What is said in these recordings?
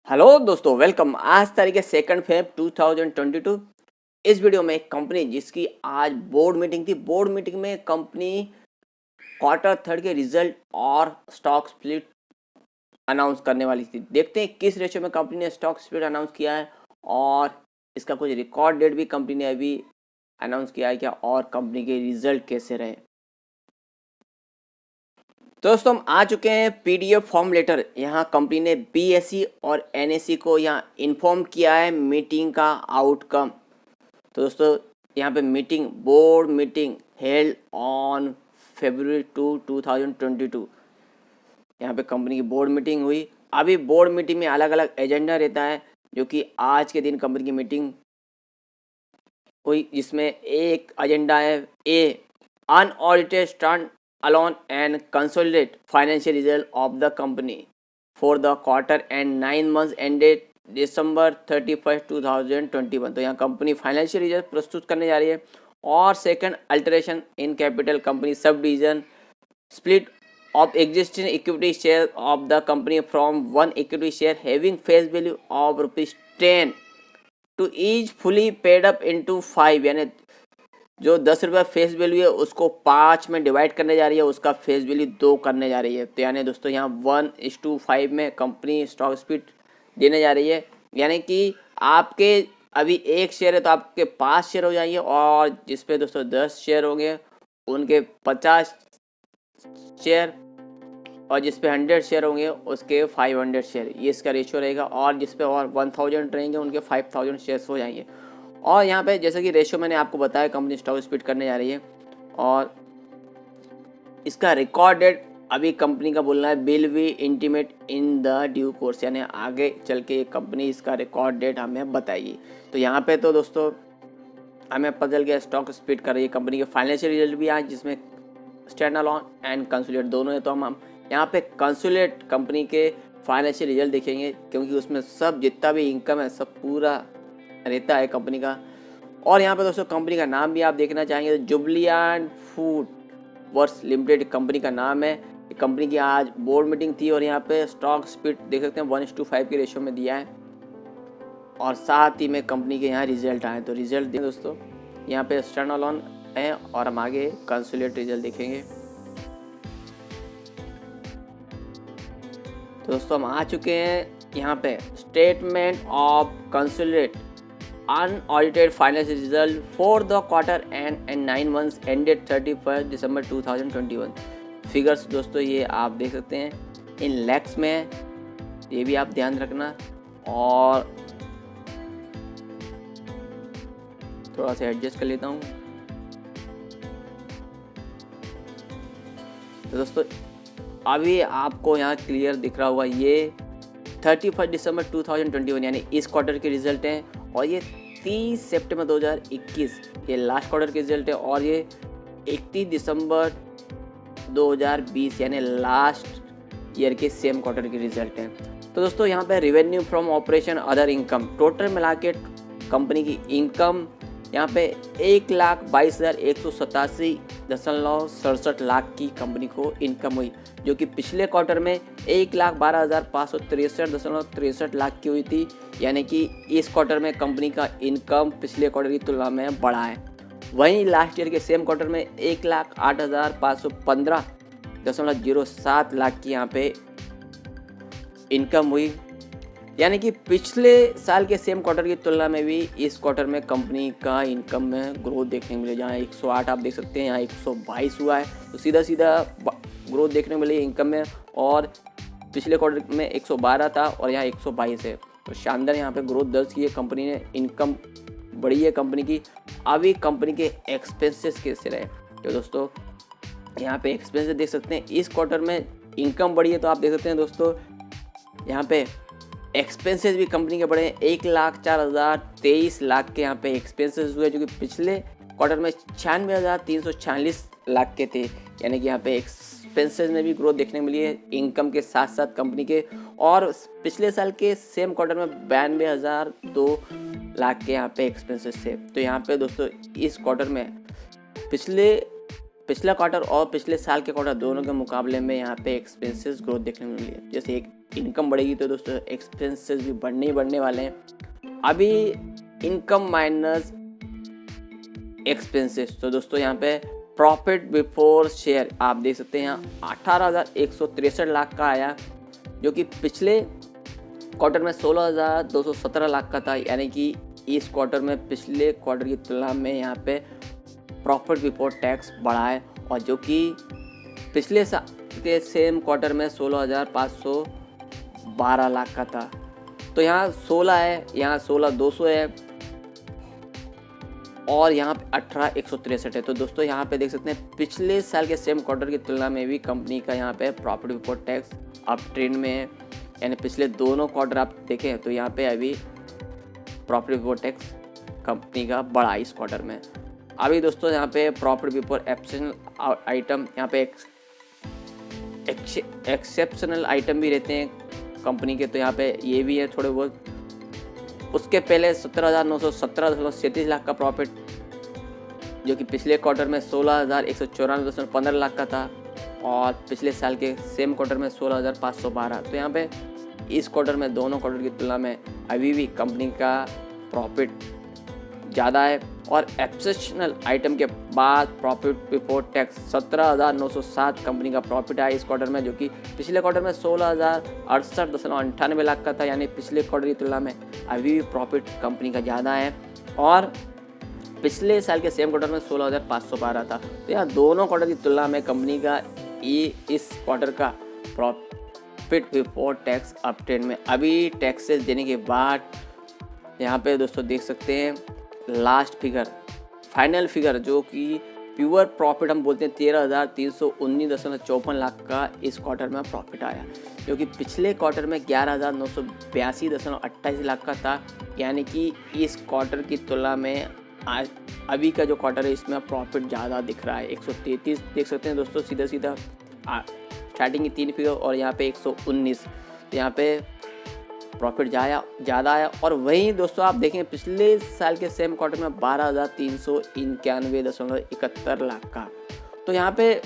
Hello दोस्तों, welcome. आज तारीख है 2 फेब 2022। इस वीडियो में एक कंपनी जिसकी आज बोर्ड मीटिंग थी, बोर्ड मीटिंग में कंपनी क्वार्टर 3 के रिजल्ट और स्टॉक स्प्लिट अनाउंस करने वाली थी। देखते हैं किस रेशियो में कंपनी ने स्टॉक स्प्लिट अनाउंस किया है और इसका कुछ रिकॉर्ड डेट भी कंपनी ने अभी अनाउंस किया है क्या, और कंपनी के रिजल्ट कैसे रहे। दोस्तों, हम आ चुके हैं पीडीएफ फॉर्म लेटर। यहाँ कंपनी ने बीएसई और एनएसई को यहाँ इन्फॉर्म किया है मीटिंग का आउटकम। तो दोस्तों, यहाँ पे meeting, board meeting held on February 2, 2022। यहाँ पे कंपनी की बोर्ड मीटिंग हुई। अभी बोर्ड मीटिंग में अलग अलग एजेंडा रहता है, जो कि आज के दिन कंपनी की मीटिंग हुई, जिसमें एक एजेंडा है a unaudited stand alone and consolidate financial result of the company for the quarter and 9 months ended December 31st 2021। तो यहाँ कंपनी फाइनेंशियल रिजल्ट प्रस्तुत करने जा रही है। और second, alteration in capital company sub division split of existing equity share of the company from one equity share having face value of ₹10 to each fully paid up into 5, यानी जो 10 रुपये face value है उसको 5 में divide करने जा रही है, उसका फेस वैल्यू 2 करने जा रही है। तो यानी दोस्तों यहाँ 1:5 में कंपनी स्टॉक स्प्लिट देने जा रही है। यानी कि आपके अभी 1 शेयर है तो आपके 5 शेयर हो जाएंगे, और जिस पे दोस्तों 10 शेयर होंगे उनके 50 शेयर, और जिस पे 100 शेयर होंगे उसके 500 शेयर। ये इसका रेशियो रहेगा। और जिस पे और 1000 रहेंगे उनके 5000 शेयर्स हो जाएंगे। और यहाँ पे जैसे कि रेशियो मैंने आपको बताया, कंपनी स्टॉक स्प्लिट करने जा रही है और इसका रिकॉर्ड डेट अभी कंपनी का बोलना है will we intimate in the due course, यानी आगे चल के कंपनी इसका रिकॉर्ड डेट हमें बताएगी। तो यहाँ पे तो दोस्तों हमें पता चल गया स्टॉक स्प्लिट कर रही है कंपनी के। फाइनेंशियल रिजल्ट भी आज जिसमें स्टैंड अलोन एंड कंसोलिडेट दोनों है। तो हम यहाँ पे कंसोलिडेट कंपनी के फाइनेंशियल रिजल्ट देखेंगे, क्योंकि उसमें सब जितना भी इनकम है सब पूरा रहता है कंपनी का। और यहाँ पे दोस्तों कंपनी का नाम भी आप देखना चाहेंगे तो Jubilant food works limited company का नाम है। कंपनी की आज बोर्ड मीटिंग थी और यहाँ पे स्टॉक स्प्लिट देख सकते हैं 1:5 के रेशियो में दिया है। और साथ ही में कंपनी के यहाँ रिजल्ट आए, तो रिजल्ट दें दोस्तों। यहाँ पे स्टैंड अलोन है और हम आगे कंसोलिडेट रिजल्ट देखेंगे। तो दोस्तों हम आ चुके हैं यहाँ पे statement of consolidate unaudited financial result for the quarter and 9 months ended 31st December 2021। Figures दोस्तों ये आप देख सकते हैं इन लैक्स में है, ये भी आप ध्यान रखना। और थोड़ा सा एडजस्ट कर लेता हूँ। तो दोस्तों अभी आपको यहाँ क्लियर दिख रहा होगा, ये 31 दिसंबर 2021 यानी इस क्वार्टर के रिजल्ट हैं। और ये 30 सितंबर 2021 ये लास्ट क्वार्टर के रिजल्ट है। और ये 31 दिसंबर 2020 यानी लास्ट ईयर के सेम क्वार्टर के रिजल्ट हैं। तो दोस्तों यहाँ पे revenue from operation other income total मिला के कंपनी की इनकम यहाँ पे 1,22,187.67 लाख की कंपनी को इनकम हुई, जो कि पिछले क्वार्टर में 1,12,563.63 लाख की हुई थी। यानी कि इस क्वार्टर में कंपनी का इनकम पिछले क्वार्टर की तुलना में बढ़ा है। वहीं लास्ट ईयर के सेम क्वार्टर में 1,08,515.07 लाख की यहाँ पे इनकम हुई। यानी कि पिछले साल के सेम क्वार्टर की तुलना में भी इस क्वार्टर में कंपनी का इनकम में ग्रोथ देखने मिले। जहाँ 108 आप देख सकते हैं, यहाँ 122 हुआ है। तो सीधा सीधा ग्रोथ देखने मिली इनकम में। और पिछले क्वार्टर में 112 था और यहाँ 122 है। तो शानदार यहाँ पे ग्रोथ दर्ज की है कंपनी ने, इनकम बढ़ी है कंपनी की। अभी कंपनी के एक्सपेंसेस कैसे रहे, तो दोस्तों यहाँ पे एक्सपेंसेस देख सकते हैं। इस क्वार्टर में इनकम बढ़ी है तो आप देख सकते हैं दोस्तों यहाँ पे एक्सपेंसेस भी कंपनी के बढ़े हैं। 1,04,023 लाख के यहाँ पे एक्सपेंसेस हुए, जो कि पिछले क्वार्टर में 96,346 लाख के थे। यानी कि यहाँ पे एक्सपेंसेस में भी ग्रोथ देखने मिली है इनकम के साथ साथ कंपनी के। और पिछले साल के सेम क्वार्टर में 92,002 लाख के यहाँ पे एक्सपेंसेस थे। तो यहाँ पे दोस्तों इस क्वार्टर में पिछले पिछला क्वार्टर और पिछले साल के क्वार्टर दोनों के मुकाबले में यहाँ पे एक्सपेंसेस ग्रोथ देखने को मिली है। जैसे एक इनकम बढ़ेगी तो दोस्तों एक्सपेंसेस भी बढ़ने वाले हैं। अभी इनकम माइनस एक्सपेंसेस, तो दोस्तों यहाँ पे प्रॉफिट बिफोर शेयर आप देख सकते हैं यहाँ 18,163 लाख का आया, जो कि पिछले क्वार्टर में 16,217 लाख का था। यानी कि इस क्वार्टर में पिछले क्वार्टर की तुलना में यहाँ पे प्रॉफिट बिफोर टैक्स बढ़ा है, और जो कि पिछले साल के सेम क्वार्टर में 16,512 लाख का था। तो यहाँ 16 है, यहाँ 16,200 है और यहाँ पे 18,163 है। तो दोस्तों यहाँ पे देख सकते हैं पिछले साल के सेम क्वार्टर की तुलना में भी कंपनी का यहाँ पे profit before tax up trend में है। यानी पिछले दोनों क्वार्टर आप देखें तो यहाँ पे अभी प्रॉफिट बिफोर टैक्स कंपनी का बढ़ा इस क्वार्टर में। अभी दोस्तों यहाँ पे प्रॉफिट बिफोर एक्सेप्शनल आइटम, यहाँ पे एक्सेप्शनल आइटम भी रहते हैं कंपनी के, तो यहाँ पे ये भी है थोड़े बहुत। उसके पहले 17,917.37 लाख का प्रॉफिट, जो कि पिछले क्वार्टर में 16,194.15 लाख का था, और पिछले साल के सेम क्वार्टर में 16,512। तो यहाँ पे इस क्वार्टर में दोनों क्वार्टर की तुलना में अभी भी कंपनी का प्रॉफिट ज़्यादा है। और एक्सेप्शनल आइटम के बाद प्रॉफिट बिफोर टैक्स 17,907 कंपनी का प्रॉफिट आया इस क्वार्टर में, जो कि पिछले क्वार्टर में 16,068.98 लाख का था। यानी पिछले क्वार्टर की तुलना में अभी भी प्रॉफिट कंपनी का ज़्यादा है, और पिछले साल के सेम क्वार्टर में 16,512 था। तो यहाँ दोनों क्वार्टर की तुलना में कंपनी का इस क्वार्टर का profit before tax up trend में। अभी टैक्सेस देने के बाद यहाँ पे दोस्तों देख सकते हैं लास्ट फिगर, फाइनल फिगर, जो कि प्योर प्रॉफिट हम बोलते हैं 13,319.54 लाख का इस क्वार्टर में प्रॉफिट आया, जो कि पिछले क्वार्टर में 11,982.28 लाख का था। यानी कि इस क्वार्टर की तुलना में अभी का जो क्वार्टर है इसमें प्रॉफिट ज़्यादा दिख रहा है। 133 देख सकते हैं दोस्तों, सीधा स्टार्टिंग की 3 फिगर और यहाँ पे 119, तो यहाँ पे प्रॉफिट ज़्यादा आया। और वहीं दोस्तों आप देखें पिछले साल के सेम क्वार्टर में 12,391.71 लाख का, तो यहाँ पे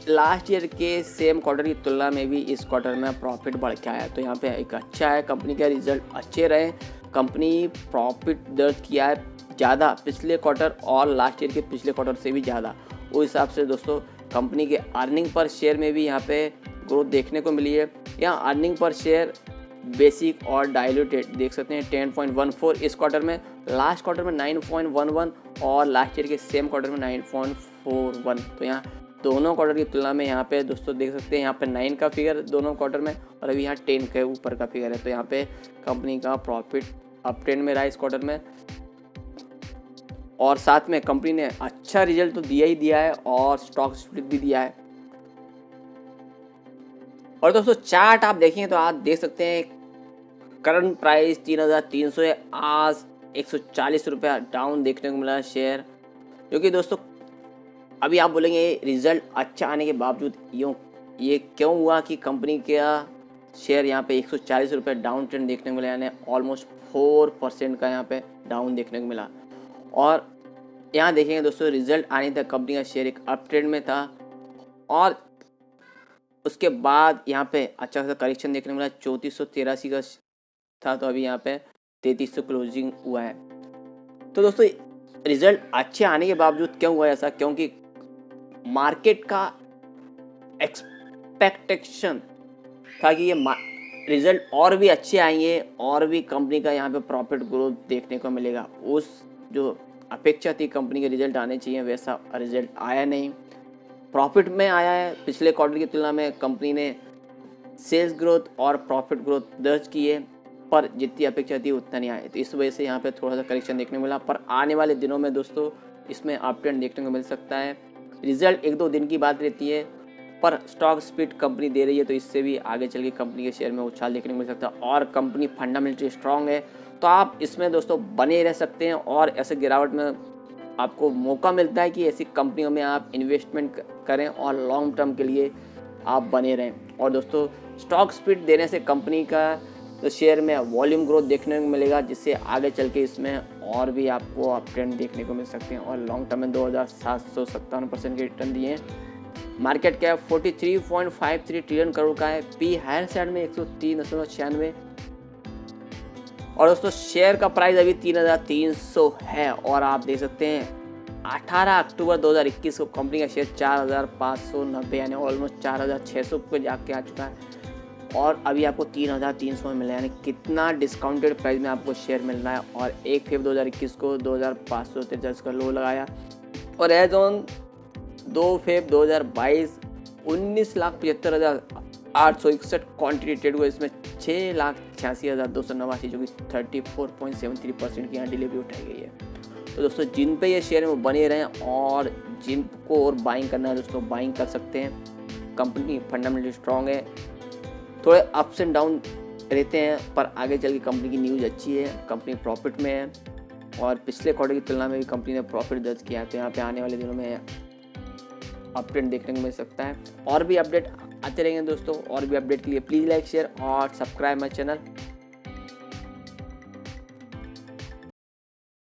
लास्ट ईयर के सेम क्वार्टर की तुलना में भी इस क्वार्टर में प्रॉफिट बढ़ के आया। तो यहाँ पे एक अच्छा है, कंपनी के रिजल्ट अच्छे रहे, कंपनी प्रॉफिट दर्ज किया है ज़्यादा पिछले क्वार्टर और लास्ट ईयर के पिछले क्वार्टर से भी ज़्यादा। उस हिसाब से दोस्तों कंपनी के अर्निंग पर शेयर में भी यहाँ पे ग्रोथ देखने को मिली है। यहाँ अर्निंग पर शेयर बेसिक और डाइल्यूटेड देख सकते हैं 10.14 इस क्वार्टर में, लास्ट क्वार्टर में 9.11 और लास्ट ईयर के सेम क्वार्टर में 9.41। तो यहाँ दोनों क्वार्टर की तुलना में यहाँ पे दोस्तों देख सकते हैं यहाँ पे 9 का फिगर दोनों क्वार्टर में, और अभी यहाँ 10 के ऊपर का फिगर है। तो यहाँ पे कंपनी का प्रॉफिट अप ट्रेंड में रहा इस क्वार्टर में, और साथ में कंपनी ने अच्छा रिजल्ट तो दिया ही दिया है और स्टॉक स्प्लिट भी दिया है। और दोस्तों चार्ट आप देखेंगे तो आप देख सकते हैं करंट प्राइस 3,300 है, आज 140 रुपया डाउन देखने को मिला शेयर, जो कि दोस्तों अभी आप बोलेंगे रिजल्ट अच्छा आने के बावजूद ये क्यों हुआ कि कंपनी का शेयर यहाँ पे 140 रुपये डाउन ट्रेंड देखने को मिला, यानी ऑलमोस्ट 4% का यहाँ पे डाउन देखने को मिला। और यहाँ देखेंगे दोस्तों रिजल्ट आने तक कंपनी का शेयर एक अप ट्रेंड में था, और उसके बाद यहाँ पे अच्छा खासा करेक्शन देखने को मिला, 3483 का था, तो अभी यहाँ पे 3300 क्लोजिंग हुआ है। तो दोस्तों रिजल्ट अच्छे आने के बावजूद क्यों हुआ ऐसा, क्योंकि मार्केट का एक्सपेक्टेशन था कि ये रिजल्ट और भी अच्छे आएंगे और भी कंपनी का यहाँ पे प्रॉफिट ग्रोथ देखने को मिलेगा। उस जो अपेक्षा थी कंपनी के रिजल्ट आने चाहिए वैसा रिजल्ट आया नहीं, प्रॉफिट में आया है। पिछले क्वार्टर की तुलना में कंपनी ने सेल्स ग्रोथ और प्रॉफिट ग्रोथ दर्ज की है, पर जितनी अपेक्षा थी उतना नहीं आया, तो इस वजह से यहाँ पे थोड़ा सा करेक्शन देखने को मिला। पर आने वाले दिनों में दोस्तों इसमें अप ट्रेंड देखने को मिल सकता है। रिजल्ट 1-2 दिन की बात रहती है, पर स्टॉक स्प्लिट कंपनी दे रही है, तो इससे भी आगे चल के कंपनी के शेयर में उछाल देखने को मिल सकता है, और कंपनी फंडामेंटली स्ट्रांग है, तो आप इसमें दोस्तों बने रह सकते हैं। और ऐसे गिरावट में आपको मौका मिलता है कि ऐसी कंपनियों में आप इन्वेस्टमेंट करें और लॉन्ग टर्म के लिए आप बने रहें। और दोस्तों स्टॉक स्प्लिट देने से कंपनी का तो शेयर में वॉल्यूम ग्रोथ देखने को मिलेगा, जिससे आगे चल के इसमें और भी आपको अपट्रेंड देखने को मिल सकते हैं। और लॉन्ग टर्म में 2757% के रिटर्न दिए हैं। मार्केट कैप 43.53 ट्रिलियन करोड़ का है। पी हायर साइड में 103.96। और दोस्तों शेयर का प्राइस अभी 3300 है। और आप देख सकते हैं 18 अक्टूबर 2021 को कंपनी का शेयर 4590 यानी ऑलमोस्ट 4600 पे जाके आ चुका है। और अभी आपको 3300 में मिल रहा है, यानी कितना डिस्काउंटेड प्राइस में आपको शेयर मिल रहा है। और 1 फरवरी 2021 को 2543 का लो लगाया। और as on 2 February 2022 19,75,861 quantity trade हुआ। इसमें 6,86,289 जो कि 34.73% की यहाँ डिलीवरी उठाई गई है। तो दोस्तों जिन पे ये शेयर है वो बने रहें, और जिनको और बाइंग करना है दोस्तों बाइंग कर सकते हैं। कंपनी फंडामेंटली स्ट्रॉन्ग है, थोड़े अप्स एंड डाउन रहते हैं, पर आगे चल के कंपनी की न्यूज़ अच्छी है। कंपनी प्रॉफिट में है और पिछले क्वार्टर की तुलना में भी कंपनी ने प्रॉफिट दर्ज किया है। तो यहाँ पे आने वाले दिनों में अपडेट देखने को मिल सकता है। और भी अपडेट आते रहेंगे दोस्तों। और भी अपडेट के लिए प्लीज़ लाइक शेयर और सब्सक्राइब माई चैनल।